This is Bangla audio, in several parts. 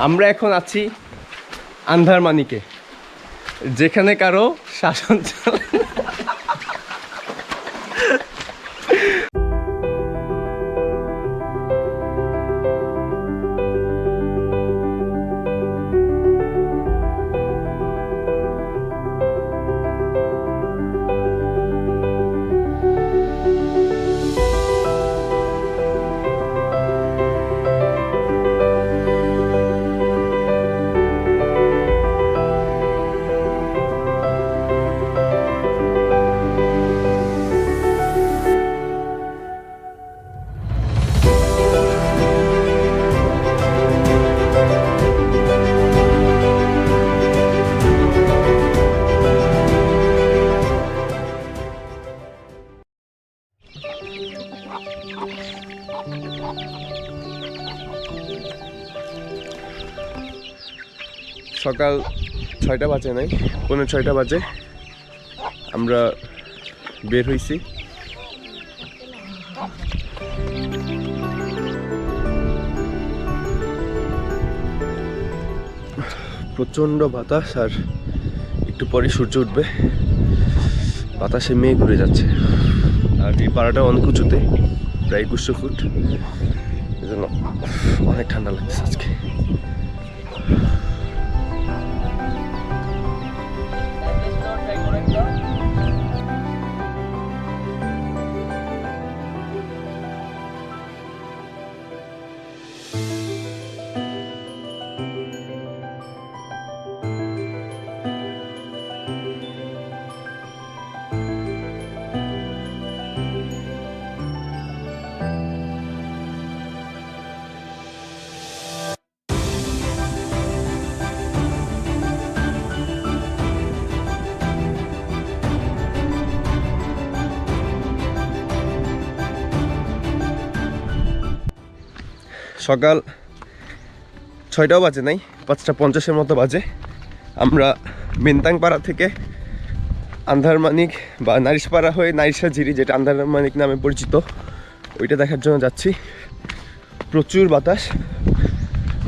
আমরা এখন আছি আন্ধারমানিকে, যেখানে কারো শাসন চলে। সকাল 6টা বাজে নাই, 5:45 বাজে আমরা বের হইছি। প্রচণ্ড বাতাস, আর একটু পরে সূর্য উঠবে। বাতাসে মেঘ ঘুরে যাচ্ছে, আর এই পাড়াটা অনেক উঁচুতে, প্রায় 2100 ফুট। এজন্য অনেক ঠান্ডা লাগছে আজকে। সকাল 6টাও বাজে নাই, 5:50 মতো বাজে। আমরা মেনতাংপাড়া থেকে আন্ধারমানিক বা নারিশপাড়া হয়ে নারিশাঝিরি, যেটা আন্ধারমানিক নামে পরিচিত, ওইটা দেখার জন্য যাচ্ছি। প্রচুর বাতাস,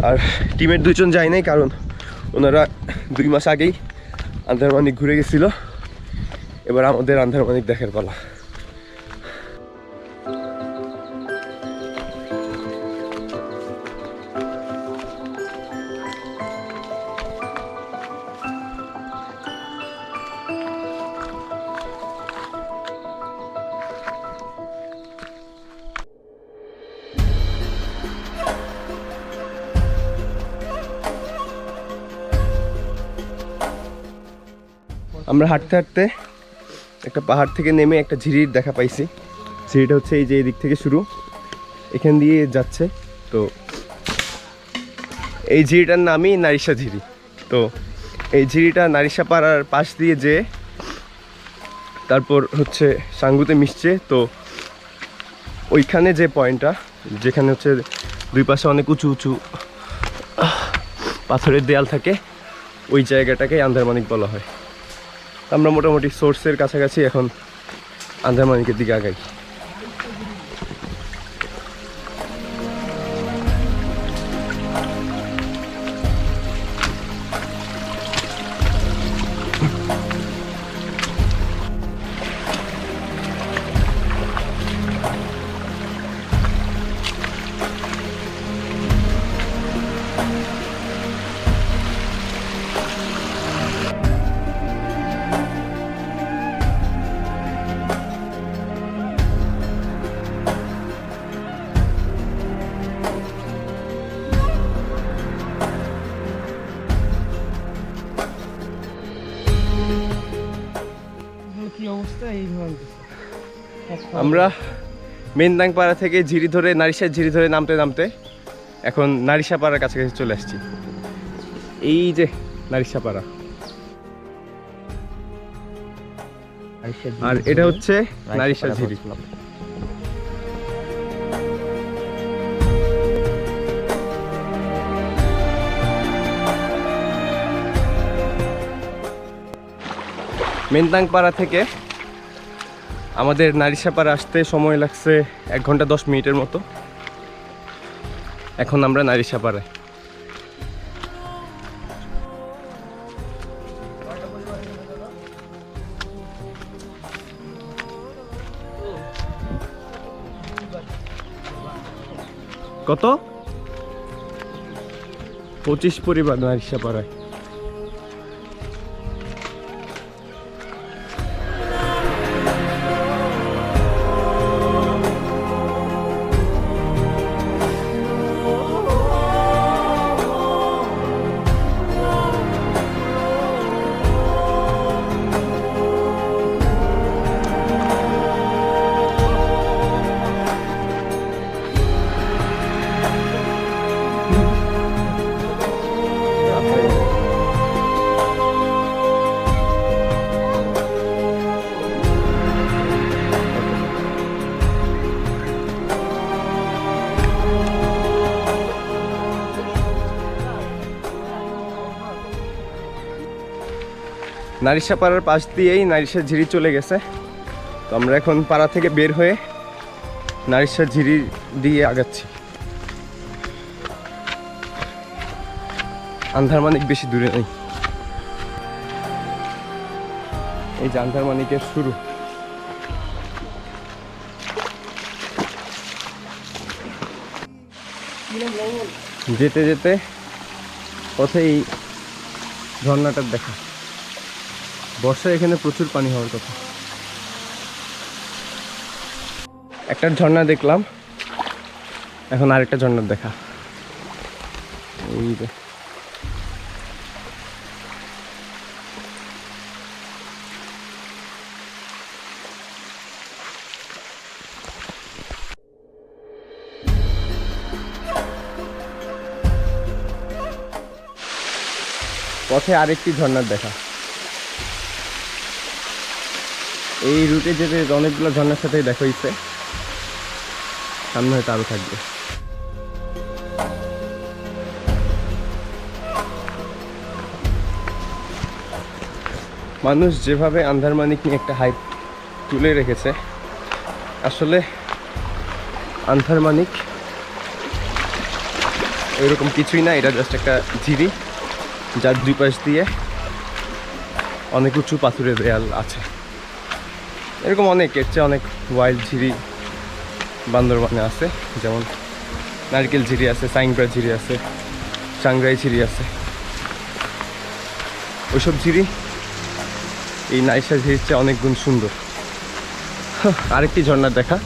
আর টিমের 2 জন যায় নাই, কারণ ওনারা 2 মাস আগেই আন্ধারমানিক ঘুরে গেছিল। এবার আমাদের আন্ধারমানিক দেখার পালা। আমরা হাঁটতে হাঁটতে একটা পাহাড় থেকে নেমে একটা ঝিরির দেখা পাইছি। ঝিরিটা হচ্ছে এই যে এই দিক থেকে শুরু, এখান দিয়ে যাচ্ছে। তো এই ঝিরিটার নামই নারিশা ঝিরি। তো এই ঝিরিটা নারিশা পাড়ার পাশ দিয়ে যেয়ে তারপর হচ্ছে সাঙ্গুতে মিশছে। তো ওইখানে যে পয়েন্টটা, যেখানে হচ্ছে 2 পাশে অনেক উঁচু উঁচু পাথরের দেয়াল থাকে, ওই জায়গাটাকে আন্ধারমানিক বলা হয়। আমরা মোটামুটি সোর্সের কাছাকাছি এখন আন্ধারমানিকের দিকে আগাই। আমরা মেনতাংপাড়া থেকে ঝিরি ধরে নারিশার ঝিরি ধরে নামতে নামতে এখন নারিশাপাড়ার কাছাকাছি চলে আসছি। এই যে নারিশাপাড়া, আর এটা হচ্ছে নারিশা ঝিরি। মেনতাংপাড়া থেকে আমাদের নারিশাপাড়া আসতে সময় লাগছে 1 ঘন্টা 10 মিনিটের মতো। এখন আমরা নারিশাপাড়ায়। কত? 25 পরিবার নারিশাপাড়ায়। নারিশাপাড়ার পাশ দিয়েই নারিশা ঝিরি চলে গেছে। তো আমরা এখন পাড়া থেকে বের হয়ে নারিশা ঝিরি দিয়ে আগাচ্ছি। আন্ধারমানিক বেশি দূরে নেই, এই যে আন্ধারমানিকের শুরু। যেতে যেতে পথে এই ঝর্ণাটার দেখা। বর্ষায় এখানে প্রচুর পানি হওয়ার কথা। একটা ঝর্ণা দেখলাম, এখন আরেকটা ঝর্ণার দেখা। এই যে পথে আরেকটি ঝর্ণার দেখা। এই রুটে যেতে অনেকগুলো ঝর্ণার সাথেই দেখা হয়েছে, সামনে হয়তো আরো থাকবে। মানুষ যেভাবে আন্ধারমানিক নিয়ে একটা হাইপ তুলে রেখেছে, আসলে আন্ধারমানিক এরকম কিছুই না। এটা জাস্ট একটা ঝিরি, যার দুই পাশ দিয়ে অনেক উঁচু পাথুরের দেয়াল আছে। এরকম অনেক, এর চেয়ে অনেক ওয়াইল্ড ঝিরি বান্দরবানে আছে, যেমন নারকেল ঝিরি আছে, সাইংব্রা ঝিরি আছে, চাংরাই ঝিরি আছে। ওইসব ঝিরি এই নারিশা ঝিরির চেয়ে অনেক গুণ সুন্দর। আরেকটি ঝর্ণার দেখা।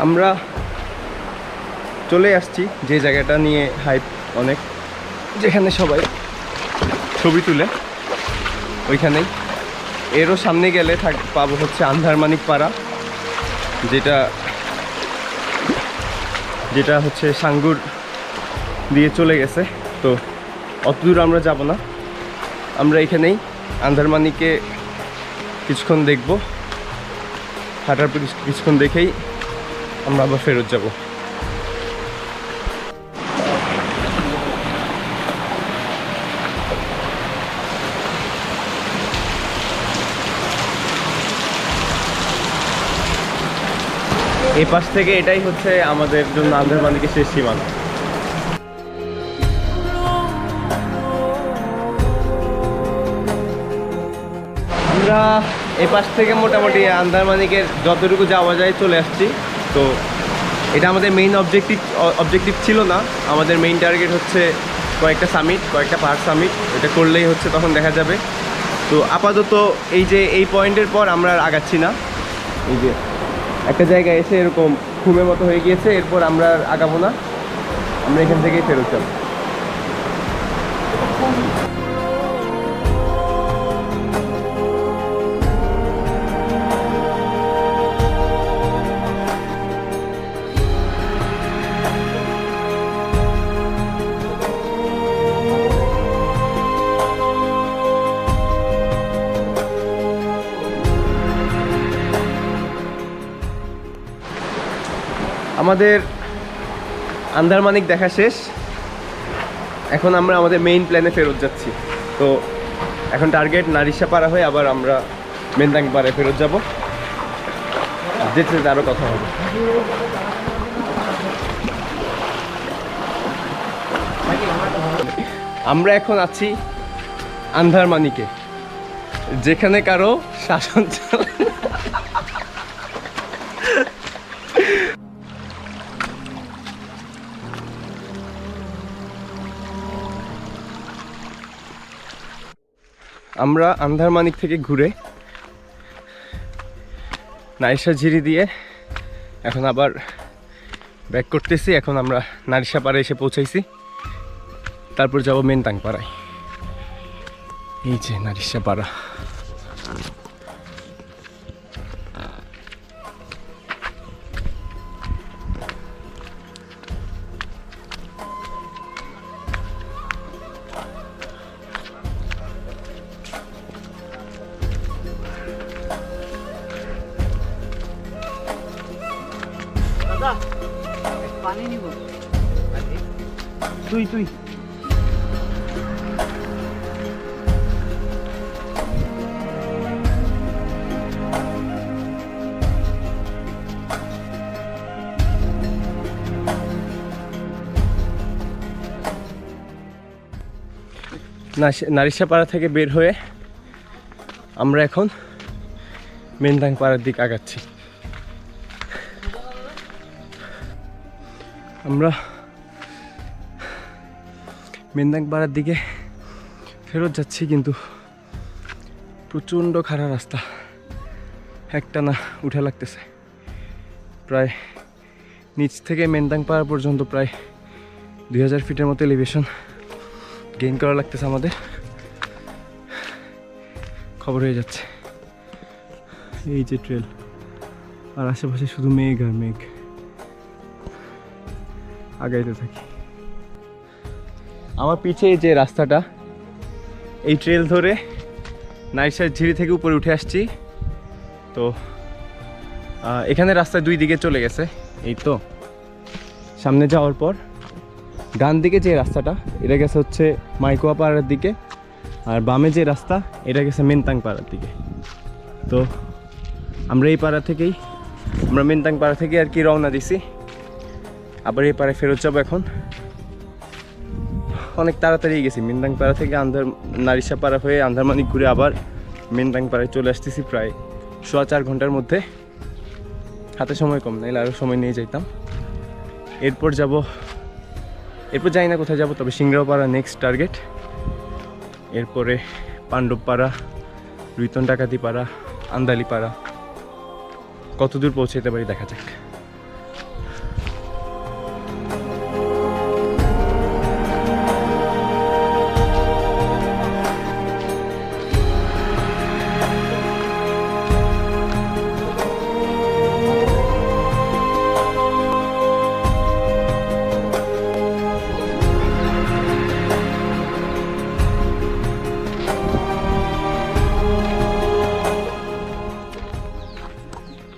আমরা চলে আসছি যে জায়গাটা নিয়ে হাইপ অনেক, যেখানে সবাই ছবি তুলে, ওইখানেই। এরও সামনে গেলে পাবো হচ্ছে আন্ধারমানিক পাড়া, যেটা হচ্ছে সাঙ্গুর দিয়ে চলে গেছে। তো অত দূর আমরা যাব না, আমরা এখানেই আন্ধারমানিকে কিছুক্ষণ দেখব। হাঁটার পর কিছুক্ষণ দেখেই আমরা আবার ফেরত যাব। এই পাশ থেকে এটাই হচ্ছে আমাদের জন্য আন্ধারমানিকের শেষ সীমানা। আমরা এই পাশ থেকে মোটামুটি আন্ধারমানিকের যতটুকু যাওয়া যায় চলে আসছি। তো এটা আমাদের মেইন অবজেক্টিভ ছিল না। আমাদের মেইন টার্গেট হচ্ছে কয়েকটা সামিট, কয়েকটা পাহাড় সামিট। এটা করলেই হচ্ছে তখন দেখা যাবে। তো আপাতত এই যে এই পয়েন্টের পর আমরা আর আগাচ্ছি না। এই যে একটা জায়গায় এসে এরকম ঘুমের মতো হয়ে গিয়েছে, এরপর আমরা আর আগাবো না, আমরা এখান থেকেই ফেরত যাবো। আমাদের আন্ধারমানিক দেখা শেষ, এখন আমরা আমাদের মেইন প্ল্যানে ফেরত যাচ্ছি। তো এখন টার্গেট নারিশাপাড়া হয়ে আবার আমরা মেন্দাং পাড়ায় ফেরত যাব। যেতে যেতে আরও কথা হবে। আমরা এখন আছি আন্ধারমানিকে, যেখানে কারো শাসন চলে। আমরা আন্ধারমানিক থেকে ঘুরে নারিশা ঝিরি দিয়ে এখন আবার ব্যাক করতেছি। এখন আমরা নারিশা পাড়ে এসে পৌঁছাইছি, তারপর যাব মেনতাং পাড়ায়। এই যে নারিশা পাড়া। পানি নিব তুই তুই নারিশা পাড়া থেকে বের হয়ে আমরা এখন মেনতাং পাড়ার দিক আগাচ্ছি। আমরা মেনতাং পাড়ার দিকে ফেরত যাচ্ছি, কিন্তু প্রচণ্ড খারাপ রাস্তা, একটা না উঠে লাগতেছে। প্রায় নিচ থেকে মেনতাং পাড়া পর্যন্ত প্রায় 2000 ফিটের মতো এলিভেশন গেইন করা লাগতেছে আমাদের। খবর হয়ে যাচ্ছে। এই যে ট্রেল, আর আশেপাশে শুধু মেঘ আর মেঘ। আগাইতে থাকি। আমার পিছে যে রাস্তাটা, এই ট্রেল ধরে নারিশার ঝিরি থেকে উপরে উঠে আসছি। তো এখানে রাস্তা দুই দিকে চলে গেছে। এই তো সামনে যাওয়ার পর ডান দিকে যে রাস্তাটা, এটা গেছে হচ্ছে মাইকোয়া পাড়ার দিকে, আর বামে যে রাস্তা এটা গেছে মেনতাং পাড়ার দিকে। তো আমরা এই পাড়া থেকেই, আমরা মেনতাং পাড়া থেকে আর কি রওনা দিছি। আবার এই পাড়ায় ফেরত যাবো। এখন অনেক তাড়াতাড়ি গেছি। মেনতাং পাড়া থেকে নারিশা পাড়া হয়ে আন্ধারমানিক ঘুরে আবার মেনতাং পাড়ায় চলে আসতেছি প্রায় 4.25 ঘন্টার মধ্যে। হাতে সময় কম, নাইলে আরও সময় নিয়ে যাইতাম। এরপর জানি না কোথায় যাবো, তবে সিংড়াও পাড়া নেক্সট টার্গেট। এরপরে পাণ্ডব পাড়া, রুইতন ডাকাতি পাড়া, আন্দালি পাড়া, কত দূর পৌঁছাতে পারি দেখা যাক।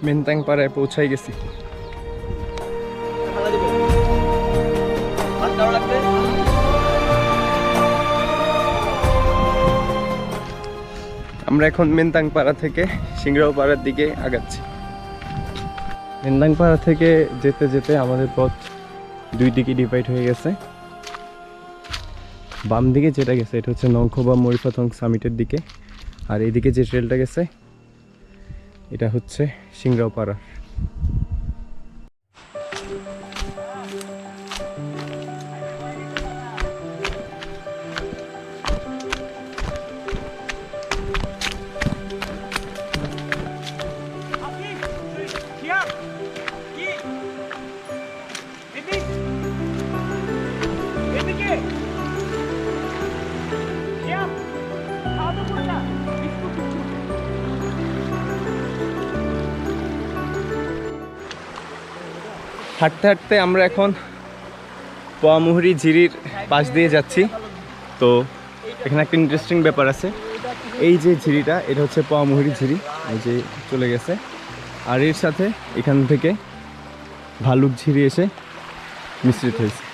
মেনতাং পাড়ায় পৌঁছাই গেছি। আমরা এখন মেনতাং পাড়া থেকে সিংড়াও পাড়ার দিকে আগাচ্ছি। মেনতাং পাড়া থেকে যেতে যেতে আমাদের পথ দুই দিকে ডিভাইড হয়ে গেছে। বাম দিকে যেটা গেছে এটা হচ্ছে নংখোবা মরিফাথং সামিটের দিকে, আর এইদিকে যে ট্রেলটা গেছে এটা হচ্ছে সিংড়াও পাড়া। হাঁটতে হাঁটতে আমরা এখন পোয়ামুহুরি ঝিরির পাশ দিয়ে যাচ্ছি। তো এখানে একটা ইন্টারেস্টিং ব্যাপার আছে। এই যে ঝিরিটা, এটা হচ্ছে পোয়ামুহুরি ঝিরি, এই যে চলে গেছে। আর এর সাথে এখান থেকে ভালুক ঝিরি এসে মিশ্রিত হয়েছে।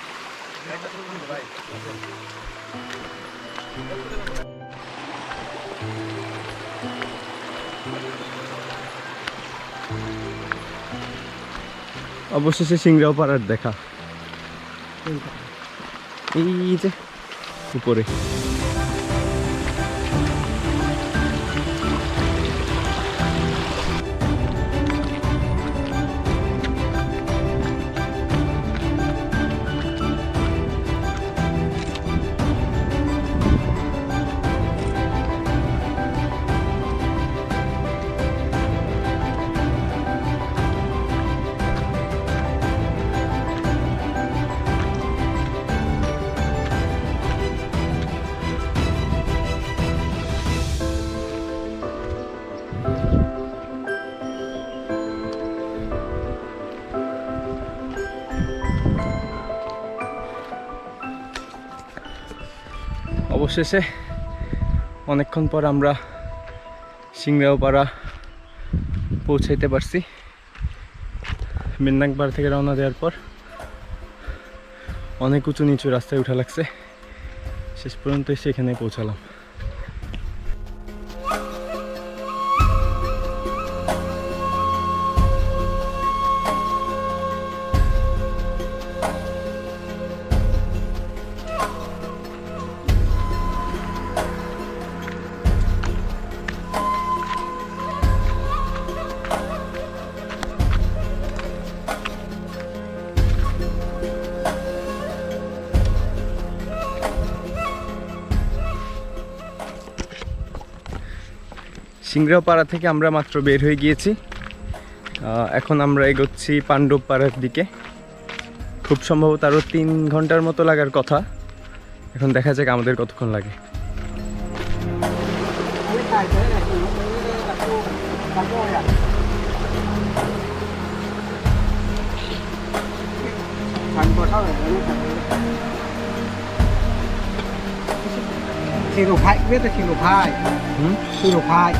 অবশেষে সিংড়াও পাড়ার দেখা। এই যে উপরে অবশেষে অনেকক্ষণ পর আমরা সিংড়াওপাড়া পৌঁছাইতে পারছি। মেন্দাংপাড়া থেকে রওনা দেওয়ার পর অনেক উঁচু নিচু রাস্তায় উঠা লাগছে, শেষ পর্যন্ত এসে এখানে পৌঁছালাম। সিংড়াওপাড়া থেকে আমরা মাত্র বের হয়ে গিয়েছি, এখন আমরা এগোচ্ছি পাণ্ডবপাড়ার দিকে। খুব সম্ভবত আরও 3 ঘন্টার মতো লাগার কথা, এখন দেখা যাক আমাদের কতক্ষণ লাগে। Xì lục phai, biết là xì lục phai. Xì lục phai.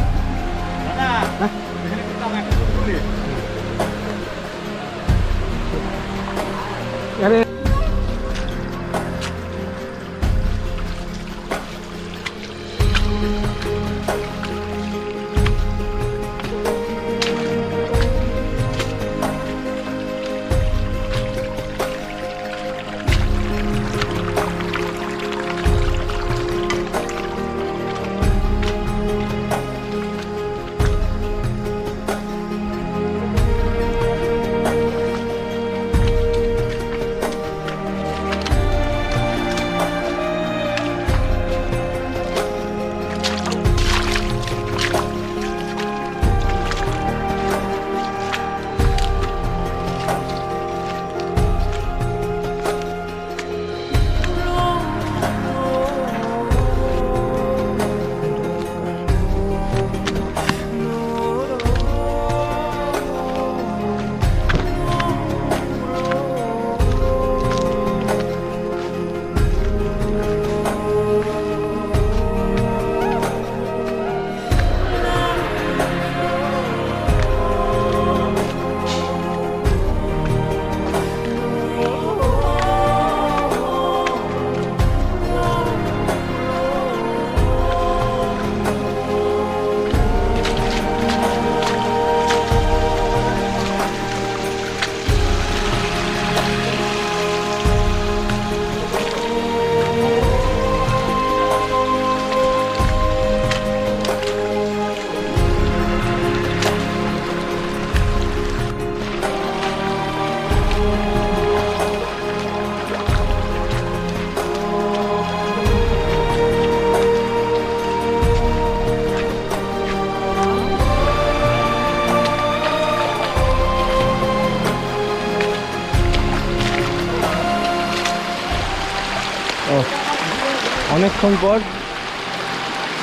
অনেকক্ষণ পর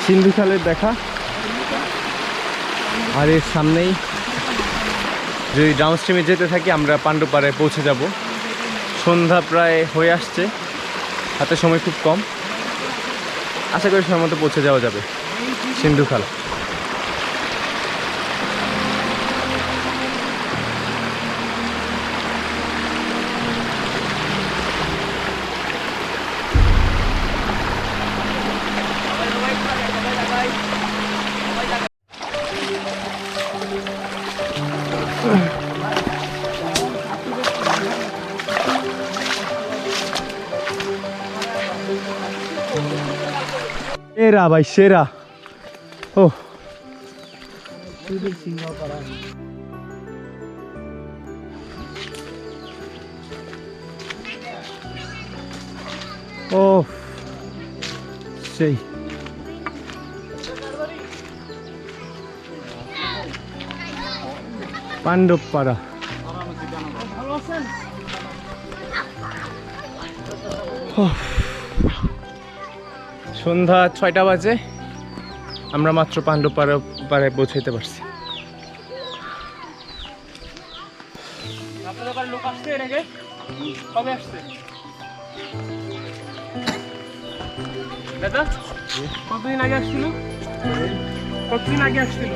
সিন্ধুখালের দেখা, আর এর সামনেই যদি ডাউনস্ট্রিমে যেতে থাকি আমরা পাণ্ডবপাড়ায় পৌঁছে যাব। সন্ধ্যা প্রায় হয়ে আসছে, হাতে সময় খুব কম, আশা করি সময় মতো পৌঁছে যাওয়া যাবে সিন্ধুখাল। সেরা ভাই সেরা। ও ও সেই পাণ্ডবপাড়া। সন্ধ্যা 6টা বাজে, আমরা মাত্র পাণ্ডবপাড়ায় পৌঁছাইতে পারছি। লোক আসছে এর আগে? কবে আসছে দাদা? কতদিন আগে আসছিল? কতদিন আগে আসছিল?